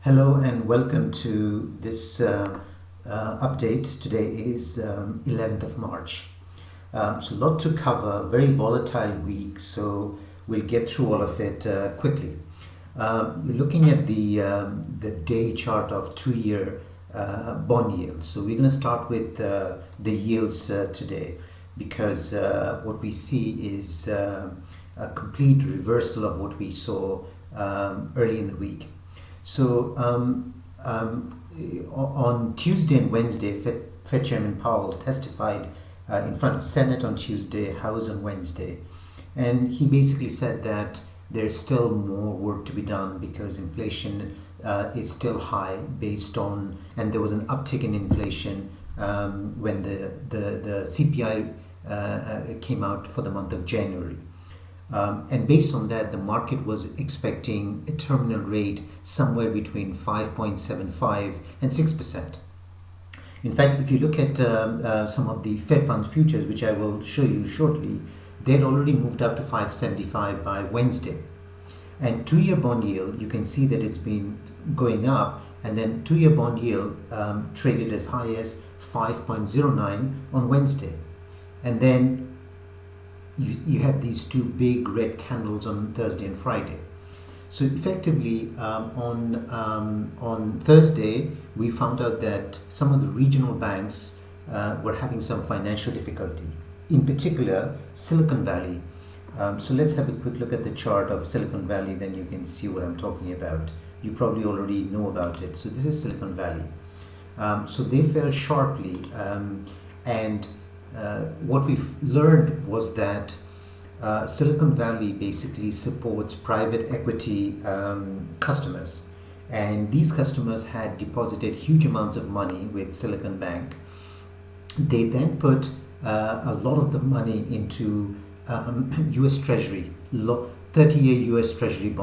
Hello and welcome to this update. Today is 11th of March. So a lot to cover, very volatile week, so we'll get through all of it quickly. We're looking at the day chart of 2-year bond yields. So we're going to start with the yields today because what we see is a complete reversal of what we saw early in the week. So on Tuesday and Wednesday, Fed Chairman Powell testified in front of Senate on Tuesday, House on Wednesday, and he basically said that there's still more work to be done because inflation is still high based on, and there was an uptick in inflation when the CPI came out for the month of January. And based on that, the market was expecting a terminal rate somewhere between 5.75 and 6%. In fact, if you look at some of the Fed funds futures, which I will show you shortly, they had already moved up to 5.75 by Wednesday. And 2-year bond yield, you can see that it's been going up, and then 2-year bond yield traded as high as 5.09 on Wednesday. And then you had these two big red candles on Thursday and Friday. So effectively on Thursday we found out that some of the regional banks were having some financial difficulty, in particular Silicon Valley. So let's have a quick look at the chart of Silicon Valley, then you can see what I'm talking about. You probably already know about it. So this is Silicon Valley. So they fell sharply, and what we've learned was that Silicon Valley basically supports private equity customers, and these customers had deposited huge amounts of money with Silicon Bank. They then put a lot of the money into US Treasury, 30-year US Treasury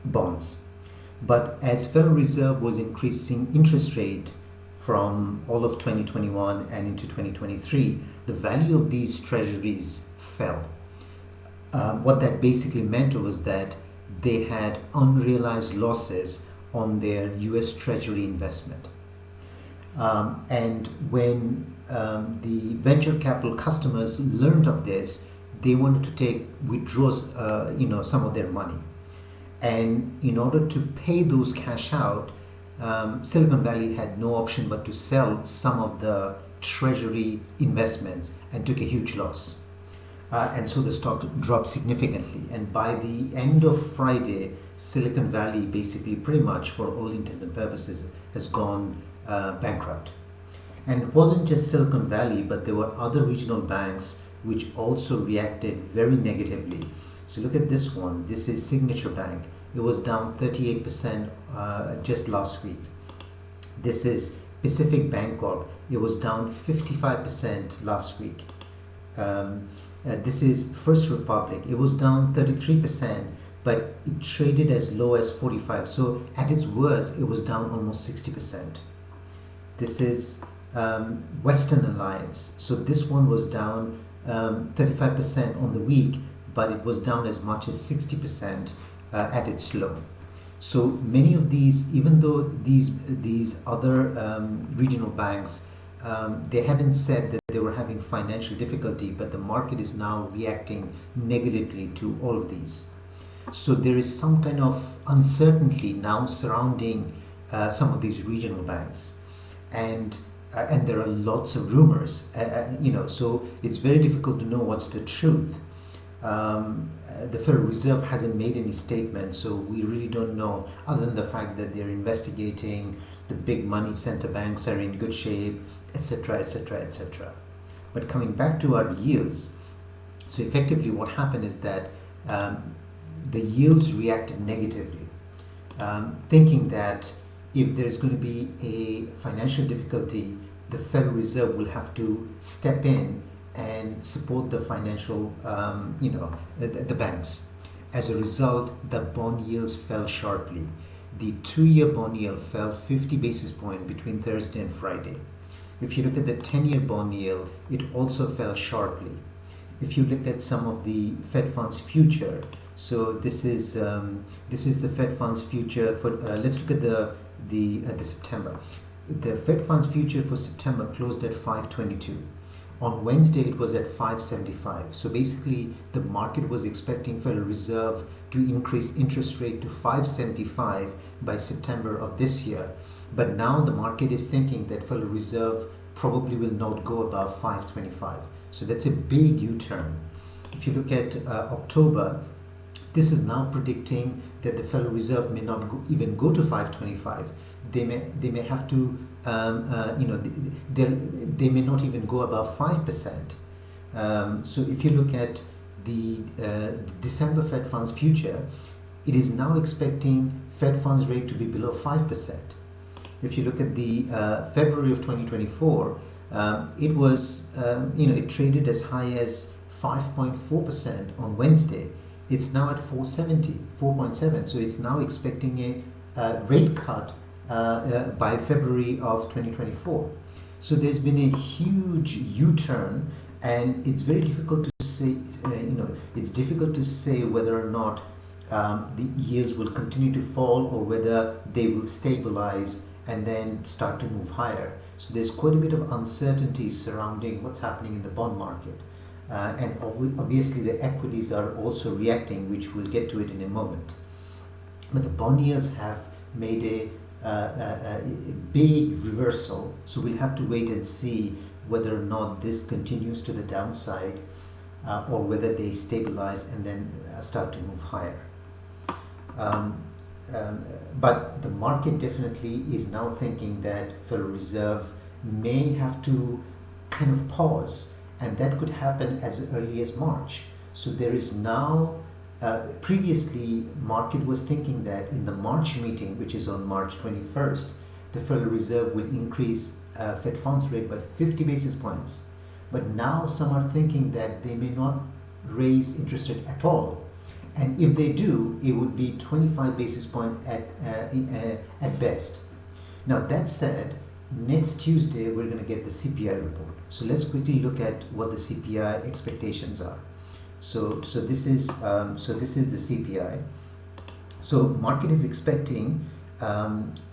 bonds. But as Federal Reserve was increasing interest rate from all of 2021 and into 2023, the value of these treasuries fell. What that basically meant was that they had unrealized losses on their US Treasury investment. And when the venture capital customers learned of this, they wanted to withdraw some of their money. And in order to pay those cash out, Silicon Valley had no option but to sell some of the treasury investments and took a huge loss. And so the stock dropped significantly. And by the end of Friday, Silicon Valley basically pretty much for all intents and purposes has gone bankrupt. And it wasn't just Silicon Valley, but there were other regional banks which also reacted very negatively. So look at this one. This is Signature Bank. It was down 38% just last week. This is Pacific Bancorp. It was down 55% last week. This is First Republic. It was down 33%, but it traded as low as 45. So at its worst, it was down almost 60%. This is Western Alliance. So this one was down 35% on the week, but it was down as much as 60% at its low. So many of these, even though these other regional banks, they haven't said that they were having financial difficulty, but the market is now reacting negatively to all of these. So there is some kind of uncertainty now surrounding some of these regional banks, and there are lots of rumors. So it's very difficult to know what's the truth. The Federal Reserve hasn't made any statement, so we really don't know, other than the fact that they're investigating, the big money center banks are in good shape, etc., etc., etc. But coming back to our yields, so effectively what happened is that the yields reacted negatively, thinking that if there's going to be a financial difficulty, the Federal Reserve will have to step in and support the financial, the banks. As a result, the bond yields fell sharply. The 2-year bond yield fell 50 basis points between Thursday and Friday. If you look at the 10-year bond yield, it also fell sharply. If you look at some of the Fed funds future, so this is the Fed funds future for. Let's look at the September. The Fed funds future for September closed at 522. On Wednesday, it was at 575. So basically, the market was expecting Federal Reserve to increase interest rate to 575 by September of this year. But now the market is thinking that Federal Reserve probably will not go above 525. So that's a big U-turn. If you look at October, this is now predicting that the Federal Reserve may not even go to 525. They may have to, they may not even go above 5%. So if you look at the December Fed funds future, it is now expecting Fed funds rate to be below 5%. If you look at the February of 2024, it was, it traded as high as 5.4% on Wednesday. It's now at 4.7. So it's now expecting a rate cut by February of 2024. So there's been a huge U-turn, and it's very difficult to say, it's difficult to say whether or not the yields will continue to fall or whether they will stabilize and then start to move higher. So there's quite a bit of uncertainty surrounding what's happening in the bond market. And obviously the equities are also reacting, which we'll get to it in a moment. But the bond yields have made a big reversal, so we'll have to wait and see whether or not this continues to the downside or whether they stabilize and then start to move higher. But the market definitely is now thinking that Federal Reserve may have to kind of pause, and that could happen as early as March. So there is now, previously market was thinking that in the March meeting, which is on March 21st, the Federal Reserve will increase Fed funds rate by 50 basis points. But now some are thinking that they may not raise interest rate at all. And if they do, it would be 25 basis points at best. Now that said, next Tuesday we're going to get the CPI report. So let's quickly look at what the CPI expectations are. So this is the CPI. So market is expecting,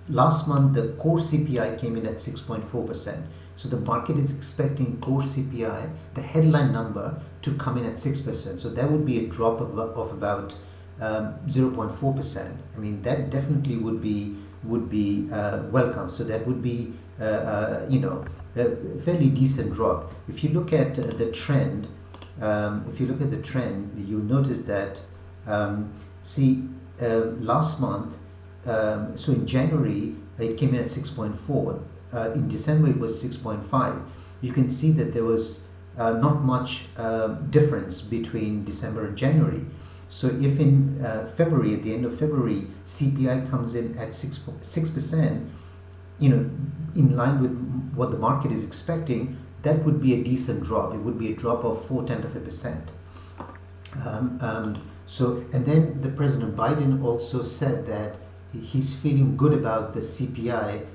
last month the core CPI came in at 6.4%. So the market is expecting core CPI, the headline number, to come in at 6%. So that would be a drop of about 0.4%. I mean, that definitely would be welcome. So that would be a fairly decent drop. If you look at the trend, you'll notice that last month, so in January it came in at 6.4. In December it was 6.5. You can see that there was not much difference between December and January. So if in February, at the end of February, CPI comes in at 6%, in line with what the market is expecting, that would be a decent drop. It would be a drop of 0.4%. And then the President Biden also said that he's feeling good about the CPI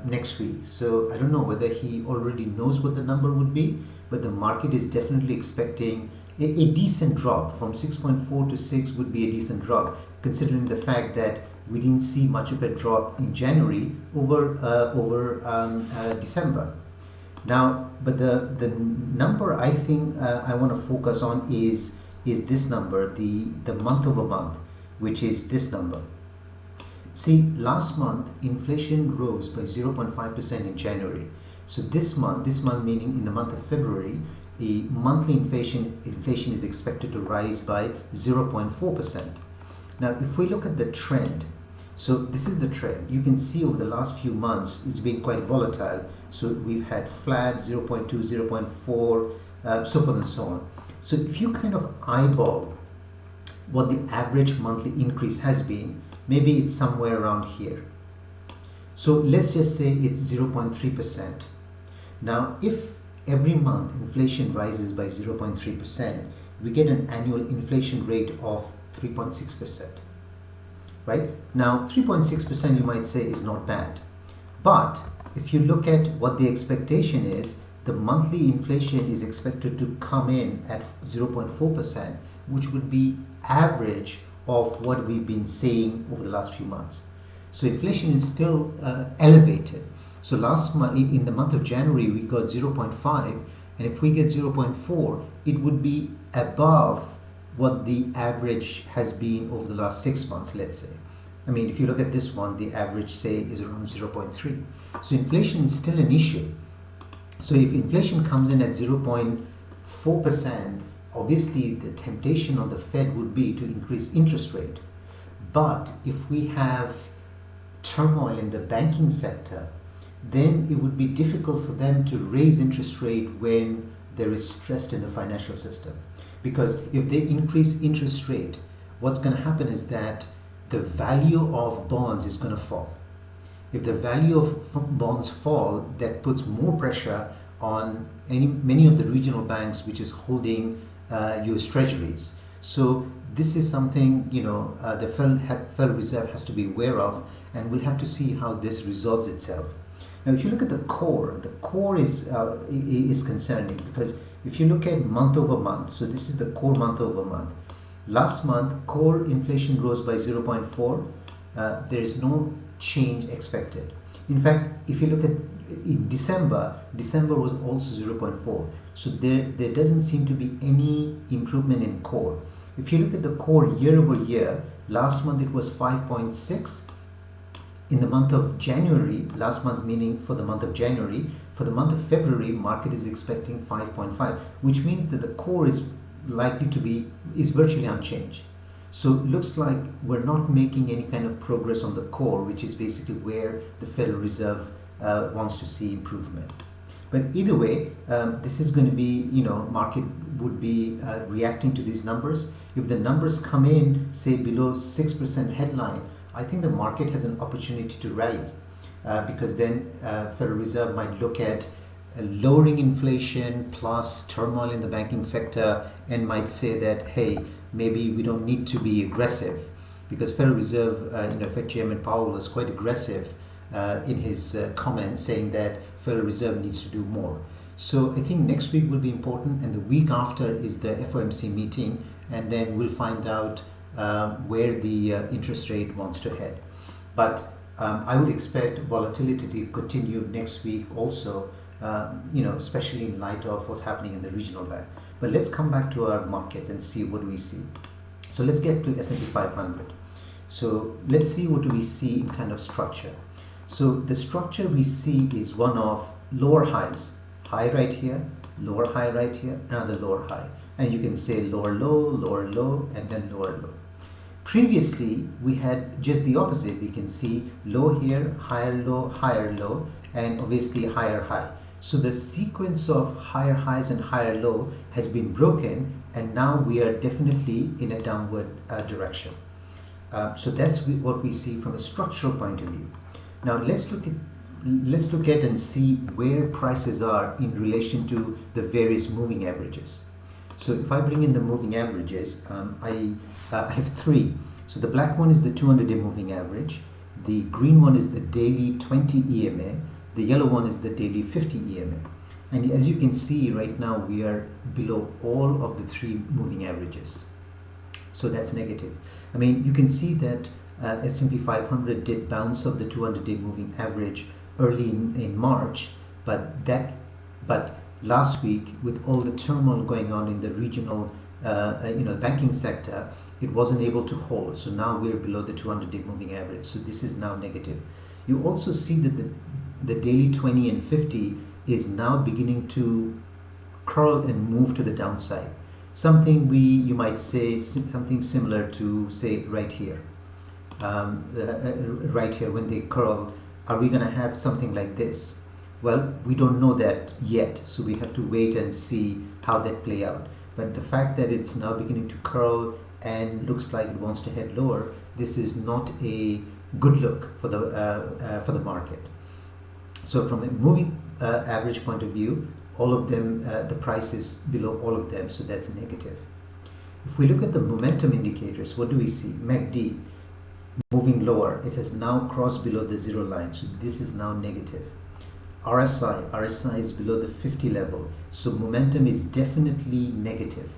next week. So I don't know whether he already knows what the number would be, but the market is definitely expecting a decent drop. From 6.4 to 6 would be a decent drop, considering the fact that we didn't see much of a drop in January over December. Now, but the number I think I want to focus on is this number, the month over month, which is this number. See, last month inflation rose by 0.5% in January. So this month meaning in the month of February, the monthly inflation is expected to rise by 0.4%. Now, if we look at the trend, so this is the trend. You can see over the last few months it's been quite volatile. So we've had flat 0.2, 0.4, so forth and so on. So if you kind of eyeball what the average monthly increase has been, maybe it's somewhere around here. So let's just say it's 0.3%. Now, if every month inflation rises by 0.3%, we get an annual inflation rate of 3.6%. Right? Now, 3.6% you might say is not bad. But if you look at what the expectation is, the monthly inflation is expected to come in at 0.4%, which would be average of what we've been seeing over the last few months. So inflation is still elevated. So last month, in the month of January, we got 0.5, and if we get 0.4, it would be above what the average has been over the last 6 months, let's say. I mean, if you look at this one, the average, say, is around 0.3. So inflation is still an issue. So if inflation comes in at 0.4%, obviously the temptation on the Fed would be to increase interest rate. But if we have turmoil in the banking sector, then it would be difficult for them to raise interest rate when there is stress in the financial system. Because if they increase interest rate, what's going to happen is that the value of bonds is going to fall. If the value of bonds fall, that puts more pressure on many of the regional banks which is holding US treasuries. So this is something, the Federal Reserve has to be aware of, and we'll have to see how this resolves itself. Now, if you look at the core is concerning, because if you look at month over month, so this is the core month over month. Last month, core inflation rose by 0.4. There is no change expected. In fact, if you look at in December was also 0.4. So there doesn't seem to be any improvement in core. If you look at the core year over year, last month it was 5.6. In the month of January, last month meaning for the month of January, for the month of February, market is expecting 5.5, which means that the core is likely to be virtually unchanged. So it looks like we're not making any kind of progress on the core, which is basically where the Federal Reserve wants to see improvement. But either way, this is going to be, market would be reacting to these numbers. If the numbers come in, say below 6% headline, I think the market has an opportunity to rally, because then Federal Reserve might look at lowering inflation plus turmoil in the banking sector and might say that, hey, maybe we don't need to be aggressive, because Federal Reserve, Fed Chairman Powell was quite aggressive in his comments, saying that Federal Reserve needs to do more. So I think next week will be important, and the week after is the FOMC meeting, and then we'll find out where the interest rate wants to head. But I would expect volatility to continue next week also, especially in light of what's happening in the regional bank. But let's come back to our market and see what do we see. So let's get to S&P 500. So let's see what do we see in kind of structure. So the structure we see is one of lower highs, high right here, lower high right here, another lower high. And you can say lower low, and then lower low. Previously, we had just the opposite. We can see low here, higher low, and obviously higher high. So the sequence of higher highs and higher low has been broken, and now we are definitely in a downward direction. So that's what we see from a structural point of view. Now let's look at and see where prices are in relation to the various moving averages. So if I bring in the moving averages, I have three. So the black one is the 200-day moving average, the green one is the daily 20 EMA, the yellow one is the daily 50 EMA. And as you can see right now, we are below all of the three moving averages. So that's negative. I mean, you can see that S&P 500 did bounce off the 200-day moving average early in March, but last week, with all the turmoil going on in the regional banking sector, it wasn't able to hold. So now we're below the 200-day moving average. So this is now negative. You also see that the daily 20 and 50 is now beginning to curl and move to the downside. Something you might say something similar to, say, right here. Right here, when they curl, are we going to have something like this? Well, we don't know that yet, so we have to wait and see how that play out. But the fact that it's now beginning to curl and looks like it wants to head lower, this is not a good look for the market. So from a moving average point of view, all of them, the price is below all of them, so that's negative. If we look at the momentum indicators, what do we see? MACD moving lower. It has now crossed below the zero line, so this is now negative. RSI is below the 50 level, so momentum is definitely negative.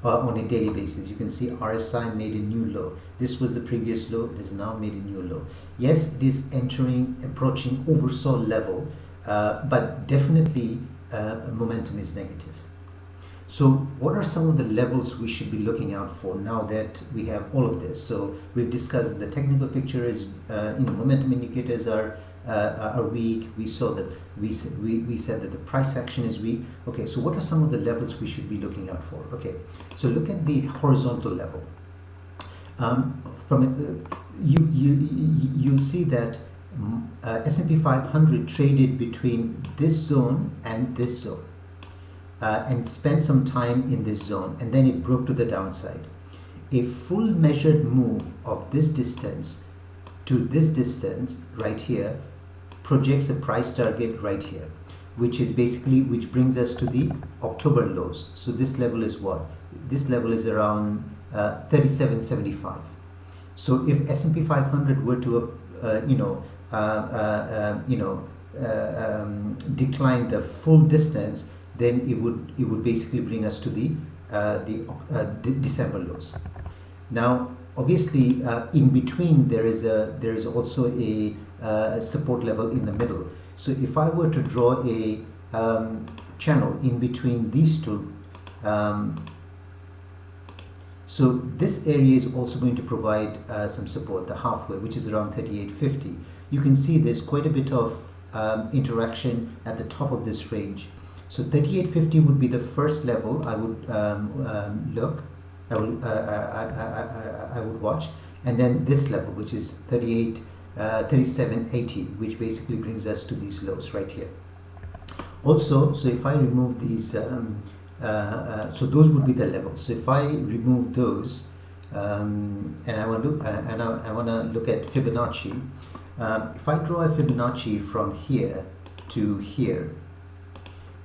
on a daily basis. You can see RSI made a new low. This was the previous low. It has now made a new low. Yes, it is approaching oversold level, but definitely momentum is negative. So what are some of the levels we should be looking out for now that we have all of this? So we've discussed the technical picture is, momentum indicators are weak. We saw that we said that the price action is weak. Okay, so what are some of the levels we should be looking out for? Okay, so look at the horizontal level. You'll see that S&P 500 traded between this zone and this zone. And spent some time in this zone, and then it broke to the downside. A full measured move of this distance to this distance right here projects a price target right here, which brings us to the October lows. So this level is what? This level is around 37.75. So if S&P 500 were to decline the full distance, then it would basically bring us to the December lows. Now, obviously, in between there is also a support level in the middle. So if I were to draw a channel in between these two, so this area is also going to provide some support, the halfway, which is around 38.50. You can see there's quite a bit of interaction at the top of this range. So 38.50 would be the first level I would I would watch, and then this level, which is 37.80, which basically brings us to these lows right here. Also, so if I remove these, so those would be the levels. So if I remove those, and I want to look at Fibonacci. If I draw a Fibonacci from here to here,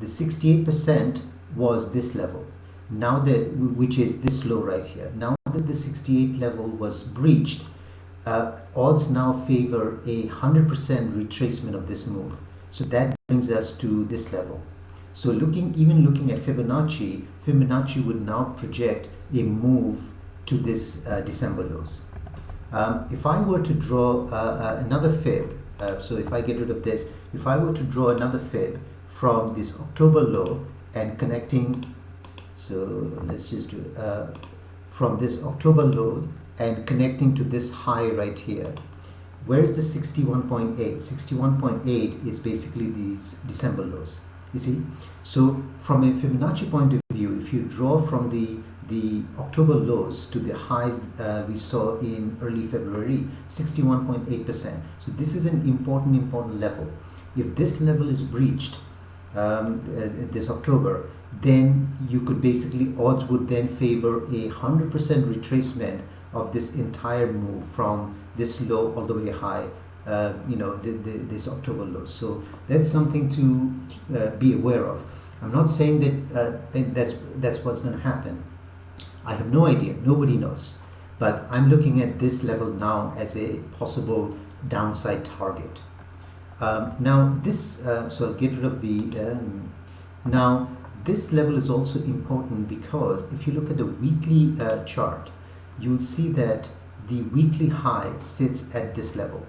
the 68% was this level. Now which is this low right here. Now that the 68 level was breached, odds now favor a 100% retracement of this move. So that brings us to this level. So even looking at Fibonacci would now project a move to this December lows. If I were to draw another fib, so if I get rid of this, if I were to draw another fib from this October low and connecting, so let's just do from this October low and connecting to this high right here. Where is the 61.8? 61.8 is basically these December lows. You see, so from a Fibonacci point of view, if you draw from the October lows to the highs we saw in early February, 61.8%. So this is an important level. If this level is breached this October, then you could basically, odds would then favor a 100% retracement of this entire move from this low all the way high, this October low. So that's something to be aware of. I'm not saying that that's what's going to happen. I have no idea. Nobody knows. But I'm looking at this level now as a possible downside target. Now this, so I'll get rid of the, now this level is also important because if you look at the weekly chart, you'll see that the weekly high sits at this level.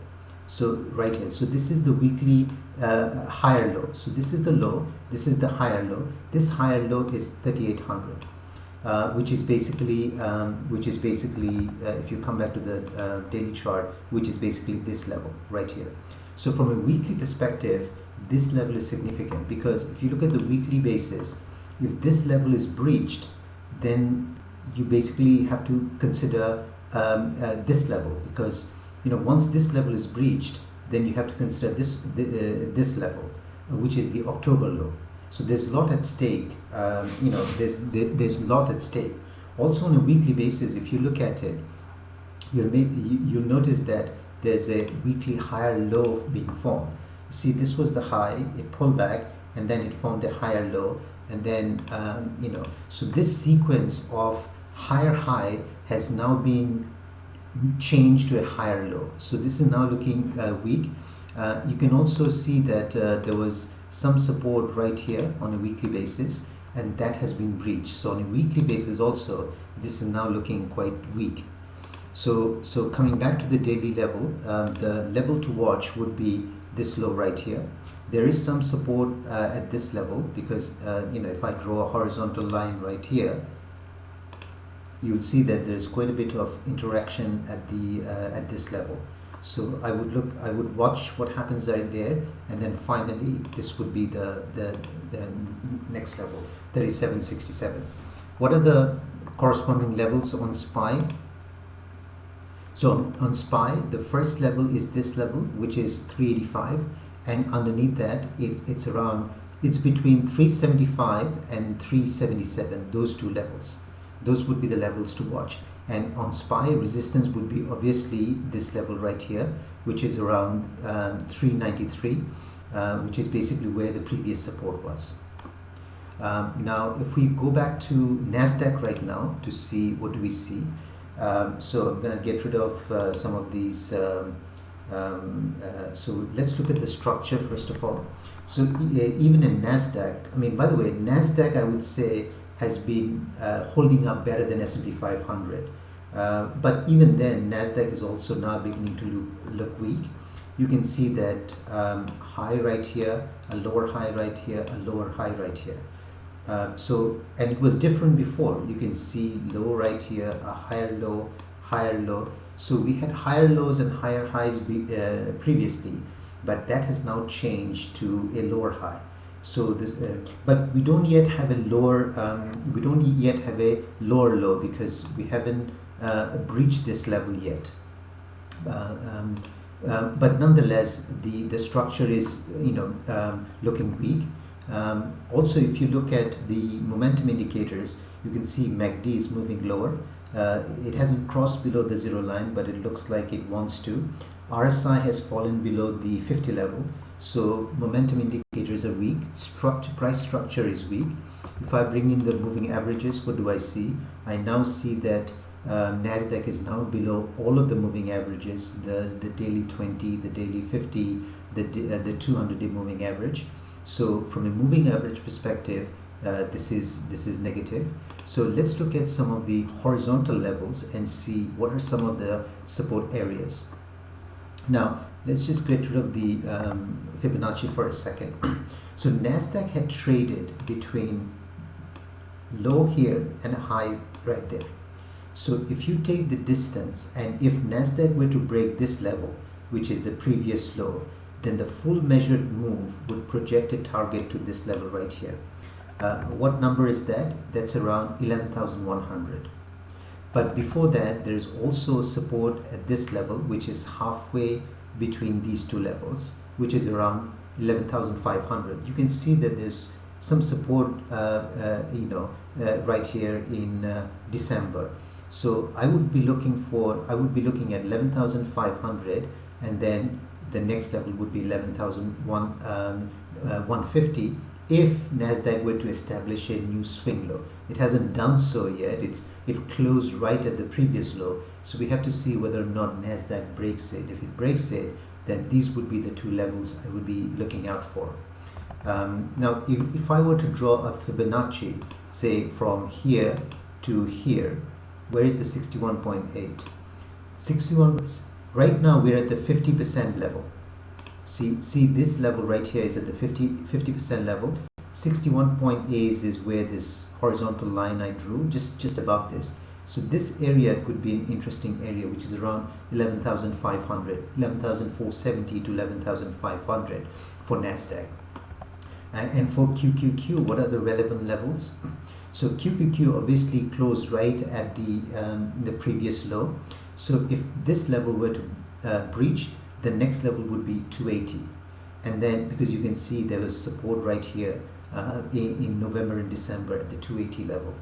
So right here, so this is the weekly higher low. So this is the low, this is the higher low. This higher low is 3,800. Which is basically if you come back to the daily chart, which is basically this level right here. So from a weekly perspective, this level is significant because if you look at the weekly basis, if this level is breached, then you basically have to consider this level, because once this level is breached, then you have to consider this level, which is the October low. So there's a lot at stake. There's a lot at stake. Also on a weekly basis, if you look at it, you'll notice that there's a weekly higher low being formed. See, this was the high, it pulled back, and then it formed a higher low, and then so this sequence of higher high has now been changed to a higher low. So this is now looking weak. You can also see that there was some support right here on a weekly basis, and that has been breached. So on a weekly basis also, this is now looking quite weak. So coming back to the daily level, the level to watch would be this low right here. There is some support at this level because if I draw a horizontal line right here, you'll see that there's quite a bit of interaction at this level. So I would watch what happens right there, and then finally this would be the next level, 37.67. What are the corresponding levels on SPY? So on SPY, the first level is this level, which is 385, and underneath that it's between 375 and 377, those two levels. Those would be the levels to watch. And on SPY, resistance would be obviously this level right here, which is around 393, which is basically where the previous support was. Now, if we go back to NASDAQ right now to see what do we see. So I'm going to get rid of some of these. So let's look at the structure first of all. So even in NASDAQ, I mean, by the way, NASDAQ I would say has been holding up better than S&P 500. But even then, NASDAQ is also now beginning to look weak. You can see that high right here, a lower high right here, a lower high right here. And it was different before. You can see low right here, a higher low, higher low. So we had higher lows and higher highs previously, but that has now changed to a lower high. So this, but we don't yet have a lower. We don't yet have a lower low because we haven't breached this level yet. But nonetheless, the structure is looking weak. Also, if you look at the momentum indicators, you can see MACD is moving lower. It hasn't crossed below the zero line, but it looks like it wants to. RSI has fallen below the 50 level, so momentum indicators are weak. Price structure is weak. If I bring in the moving averages, what do I see? I now see that NASDAQ is now below all of the moving averages, the daily 20, the daily 50, the 200-day moving average. So from a moving average perspective, this is negative. So let's look at some of the horizontal levels and see what are some of the support areas. Now let's just get rid of the Fibonacci for a second. So NASDAQ had traded between low here and a high right there. So if you take the distance, and if NASDAQ were to break this level, which is the previous low, then the full measured move would project a target to this level right here. What number is that? That's around 11,100. But before that, there's also support at this level, which is halfway between these two levels, which is around 11,500. You can see that there's some support, right here in December. So I would be looking at 11,500, and then the next level would be 11,150 if NASDAQ were to establish a new swing low. It hasn't done so yet. It closed right at the previous low. So we have to see whether or not NASDAQ breaks it. If it breaks it, then these would be the two levels I would be looking out for. Now, if I were to draw a Fibonacci, say from here to here, where is the 61.8? 61. Right now we're at the 50% level. See this level right here is at the 50% level. 61.8 is where this horizontal line I drew, just above this. So this area could be an interesting area, which is around 11,500, 11,470 to 11,500 for NASDAQ. And for QQQ, what are the relevant levels? So QQQ obviously closed right at the previous low. So if this level were to breach, the next level would be 280. And then, because you can see there was support right here in November and December at the 280 level.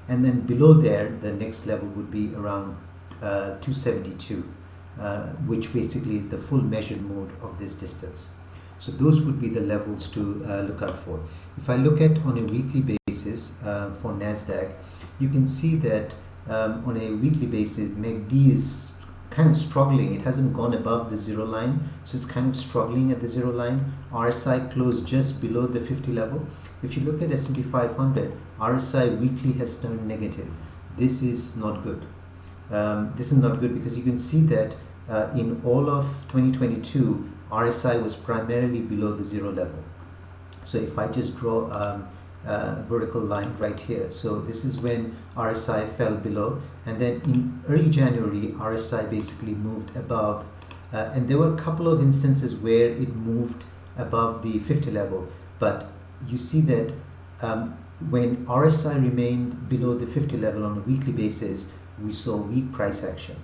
And then below there, the next level would be around 272, which basically is the full measured mode of this distance. So those would be the levels to look out for. If I look at on a weekly basis for NASDAQ, you can see that on a weekly basis, MACD is kind of struggling. It hasn't gone above the zero line, so it's kind of struggling at the zero line. RSI closed just below the 50 level. If you look at S&P 500, RSI weekly has turned negative. This is not good. This is not good because you can see that in all of 2022, RSI was primarily below the zero level. So if I just draw a vertical line right here, so this is when RSI fell below, and then in early January, RSI basically moved above, and there were a couple of instances where it moved above the 50 level, but you see that when RSI remained below the 50 level on a weekly basis, we saw weak price action,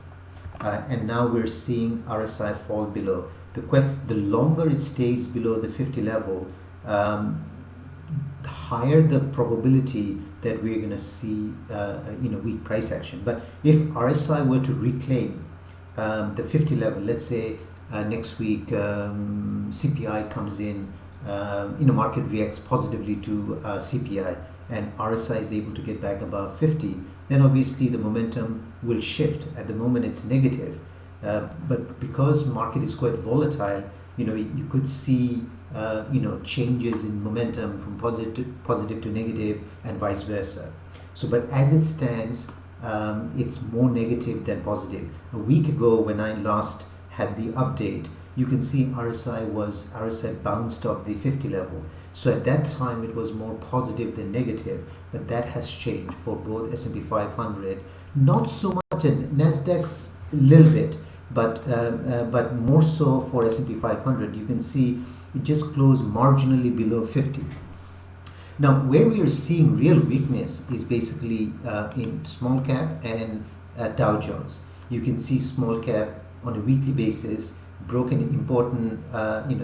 and now we're seeing RSI fall below. The longer it stays below the 50 level, the higher the probability that we're going to see weak price action. But if RSI were to reclaim the 50 level, let's say next week CPI comes in, market reacts positively to CPI, and RSI is able to get back above 50, then obviously the momentum will shift. At the moment it's negative, but because market is quite volatile, you could see changes in momentum from positive to negative and vice versa. So, but as it stands, it's more negative than positive. A week ago, when I last had the update, you can see RSI bounced off the 50 level. So at that time, it was more positive than negative, but that has changed for both S&P 500, not so much, and Nasdaq's a little bit, but more so for S&P 500. You can see it just closed marginally below 50. Now, where we are seeing real weakness is basically in small cap and Dow Jones. You can see small cap on a weekly basis broken important.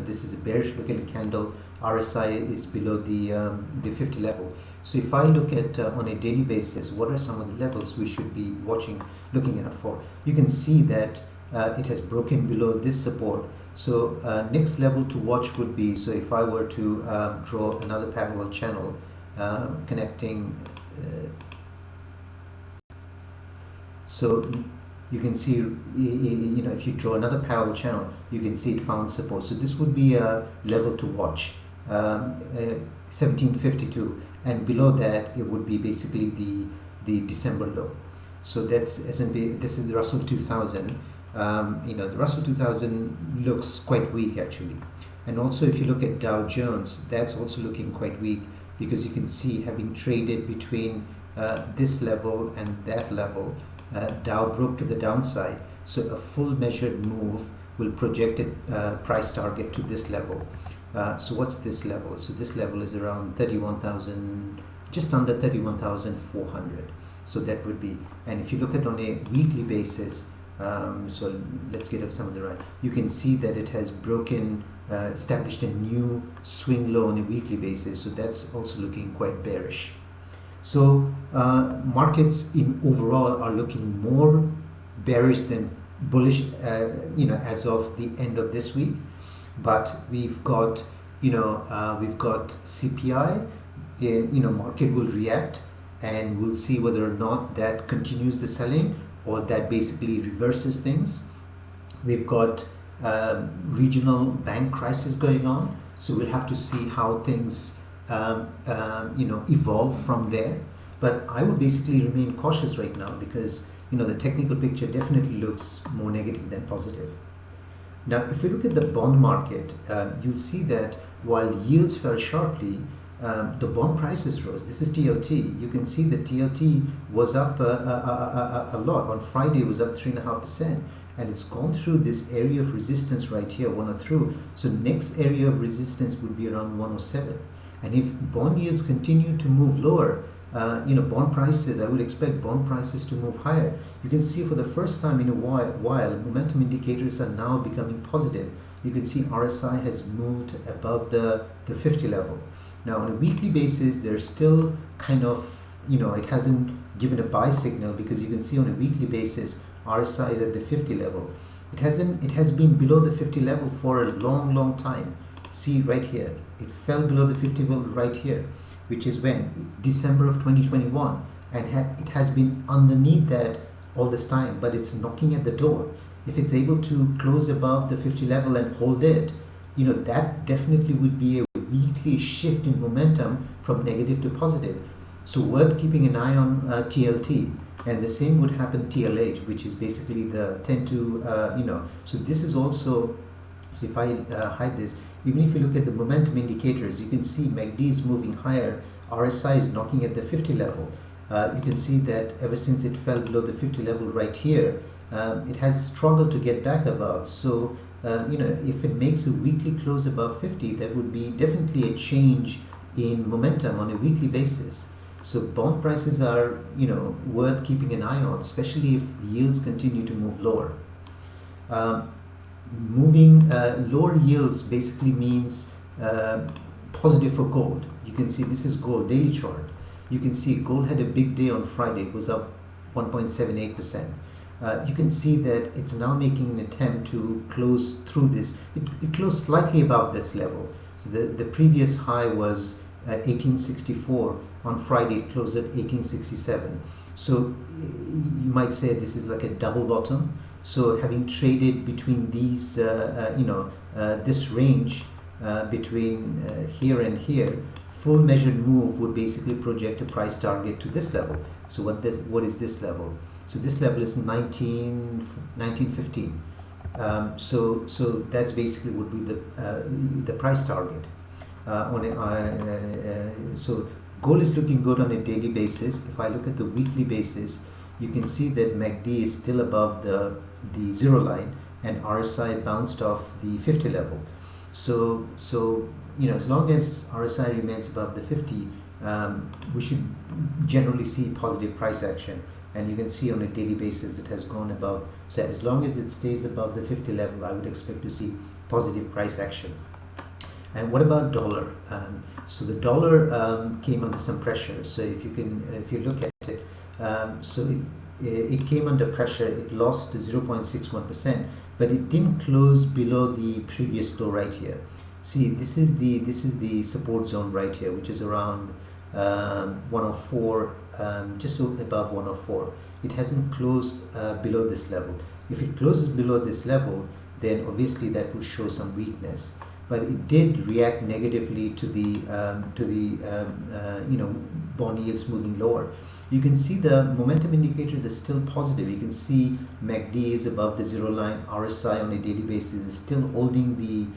This is a bearish looking candle. RSI is below the 50 level. So if I look at on a daily basis, what are some of the levels we should be looking out for? You can see that it has broken below this support. So next level to watch would be, so if I were to draw another parallel channel connecting, so you can see, if you draw another parallel channel, you can see it found support. So this would be a level to watch, 1752, and below that it would be basically the December low. So that's S&P. This is the Russell 2000. The Russell 2000 looks quite weak actually, and also if you look at Dow Jones, that's also looking quite weak, because you can see, having traded between this level and that level, Dow broke to the downside, so a full measured move will project a price target to this level. So what's this level? So this level is around 31,000, just under 31,400. So that would be, and if you look at on a weekly basis, so let's get some of the right, you can see that it has broken, established a new swing low on a weekly basis, so that's also looking quite bearish. So markets in overall are looking more bearish than bullish, as of the end of this week. But we've got, we've got CPI, market will react, and we'll see whether or not that continues the selling or that basically reverses things. We've got regional bank crisis going on, so we'll have to see how things evolve from there. But I would basically remain cautious right now, because the technical picture definitely looks more negative than positive. Now, if we look at the bond market, you'll see that while yields fell sharply, the bond prices rose. This is TLT. You can see that TLT was up a lot. On Friday, it was up 3.5%, and it's gone through this area of resistance right here, 103. So next area of resistance would be around 107. And if bond yields continue to move lower, bond prices, I would expect bond prices to move higher. You can see for the first time in a while, momentum indicators are now becoming positive. You can see RSI has moved above the 50 level. Now on a weekly basis, there's still kind of, it hasn't given a buy signal, because you can see on a weekly basis, RSI is at the 50 level. It has been below the 50 level for a long time. See right here, it fell below the 50 level right here, which is when? December of 2021, and it has been underneath that all this time, but it's knocking at the door. If it's able to close above the 50 level and hold it, that definitely would be a weekly shift in momentum from negative to positive. So worth keeping an eye on TLT. And the same would happen TLH, which is basically the 10 to, so this is also, so if I hide this, even if you look at the momentum indicators, you can see MACD is moving higher, RSI is knocking at the 50 level. You can see that ever since it fell below the 50 level right here, it has struggled to get back above. So, if it makes a weekly close above 50, that would be definitely a change in momentum on a weekly basis. So bond prices are, worth keeping an eye on, especially if yields continue to move lower. Moving lower yields basically means positive for gold. You can see this is gold daily chart. You can see gold had a big day on Friday. It was up 1.78%. You can see that it's now making an attempt to close through this. It closed slightly above this level. So the previous high was at 1864. On Friday it closed at 1867. So you might say this is like a double bottom. So having traded between these, this range between here and here, full measured move would basically project a price target to this level. So what is this level? So this level is 1915. So that's basically would be the price target. So gold is looking good on a daily basis. If I look at the weekly basis, you can see that MACD is still above the zero line, and RSI bounced off the 50 level. So as long as RSI remains above the 50, we should generally see positive price action. And you can see on a daily basis it has gone above. So as long as it stays above the 50 level, I would expect to see positive price action. And what about dollar? So the dollar came under some pressure. So if you look at it, it came under pressure. It lost 0.61%, but it didn't close below the previous low right here. See, this is the support zone right here, which is around 104, just above 104. It hasn't closed below this level. If it closes below this level, then obviously that would show some weakness. But it did react negatively to the bond yields moving lower. You can see the momentum indicators are still positive. You can see MACD is above the zero line. RSI on a daily basis is still holding the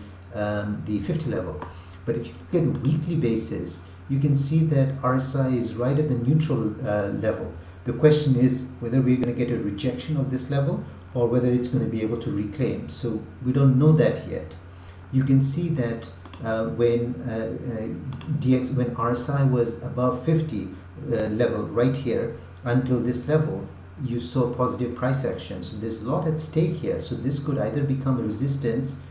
50 level. But if you look at a weekly basis, you can see that RSI is right at the neutral level. The question is whether we're going to get a rejection of this level or whether it's going to be able to reclaim. So we don't know that yet. You can see that when RSI was above 50 level right here until this level, you saw positive price action. So there's a lot at stake here. So this could either become a resistance,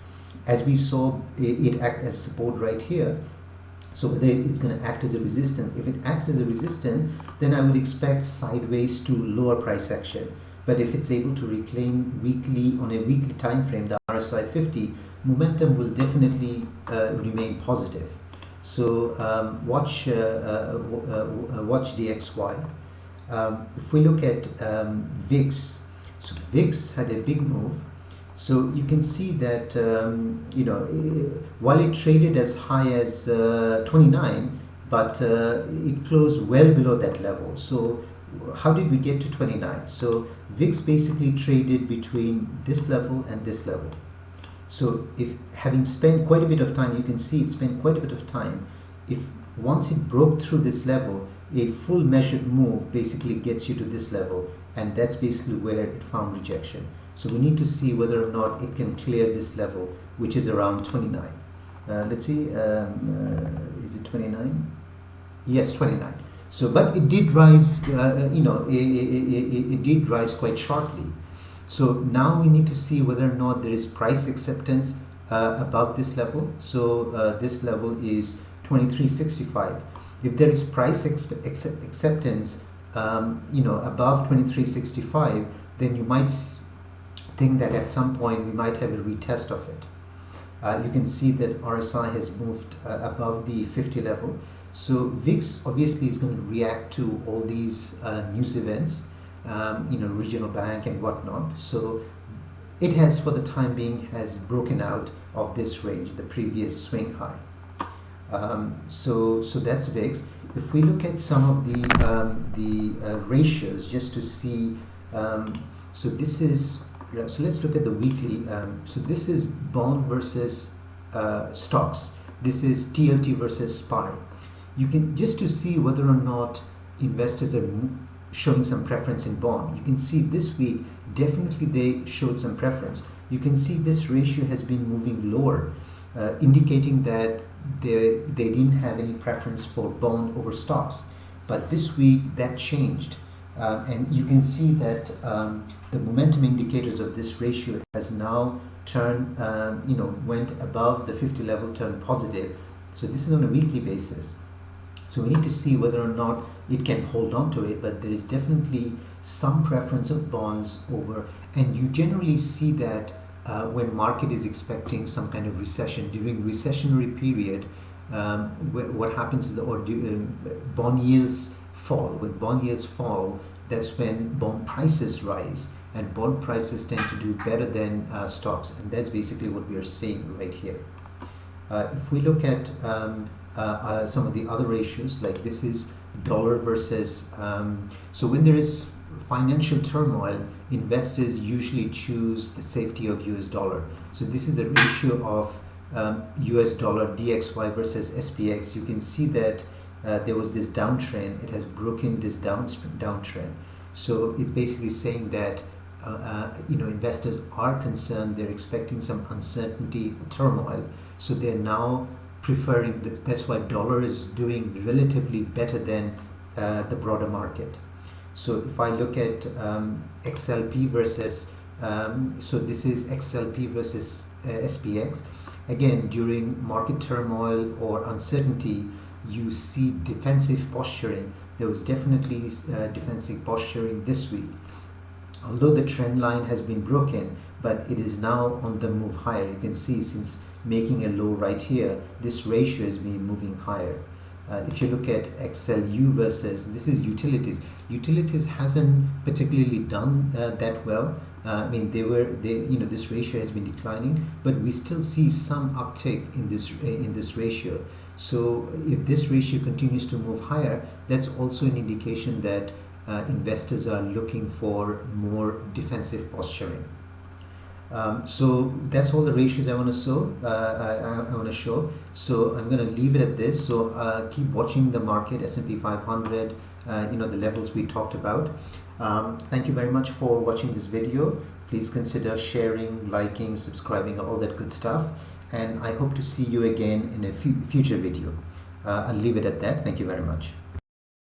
as we saw it act as support right here. So whether it's going to act as a resistance. If it acts as a resistance, then I would expect sideways to lower price action. But if it's able to reclaim weekly, on a weekly time frame, the RSI 50, momentum will definitely remain positive. So watch DXY. If we look at VIX, so VIX had a big move. So you can see that while it traded as high as 29, but it closed well below that level. So how did we get to 29? So VIX basically traded between this level and this level. So if having spent quite a bit of time, you can see it spent quite a bit of time. If once it broke through this level, a full measured move basically gets you to this level, and that's basically where it found rejection. So we need to see whether or not it can clear this level, which is around 29. Let's see, is it 29? Yes, 29. So, but it did rise, it did rise quite sharply. So now we need to see whether or not there is price acceptance above this level. So this level is 2365. If there is price acceptance, above 2365, then you might think that at some point we might have a retest of it. You can see that RSI has moved above the 50 level. So VIX obviously is going to react to all these news events, regional bank and whatnot. So it has, for the time being, has broken out of this range, the previous swing high. So that's VIX. If we look at some of the ratios, just to see, so this is, so let's look at the weekly. So this is bond versus stocks. This is TLT versus SPY. You can, just to see whether or not investors are showing some preference in bond. You can see this week definitely they showed some preference. You can see this ratio has been moving lower, indicating that they didn't have any preference for bond over stocks. But this week that changed, and you can see that the momentum indicators of this ratio has now turned, went above the 50 level, turned positive. So this is on a weekly basis. So we need to see whether or not it can hold on to it, but there is definitely some preference of bonds over, and you generally see that when market is expecting some kind of recession. During recessionary period, what happens is bond yields fall. When bond yields fall, that's when bond prices rise, and bond prices tend to do better than stocks, and that's basically what we are seeing right here. If we look at some of the other ratios, like this is dollar versus, so when there is financial turmoil, investors usually choose the safety of US dollar. So this is the ratio of US dollar DXY versus SPX. You can see that there was this downtrend. It has broken this downtrend. So it's basically saying that investors are concerned. They're expecting some uncertainty, turmoil. So they're now preferring this. That's why dollar is doing relatively better than the broader market. So if I look at XLP versus, so this is XLP versus SPX. Again, during market turmoil or uncertainty, you see defensive posturing. There was definitely defensive posturing this week. Although the trend line has been broken, but it is now on the move higher. You can see since making a low right here, this ratio has been moving higher. If you look at XLU versus, this is utilities. Utilities hasn't particularly done that well. I mean, this ratio has been declining, but we still see some uptick in this ratio. So if this ratio continues to move higher, that's also an indication that investors are looking for more defensive posturing. So that's all the ratios I want to show. I want to show. So I'm going to leave it at this. So keep watching the market, S&P 500. The levels we talked about. Thank you very much for watching this video. Please consider sharing, liking, subscribing, all that good stuff. And I hope to see you again in a future video. I'll leave it at that. Thank you very much.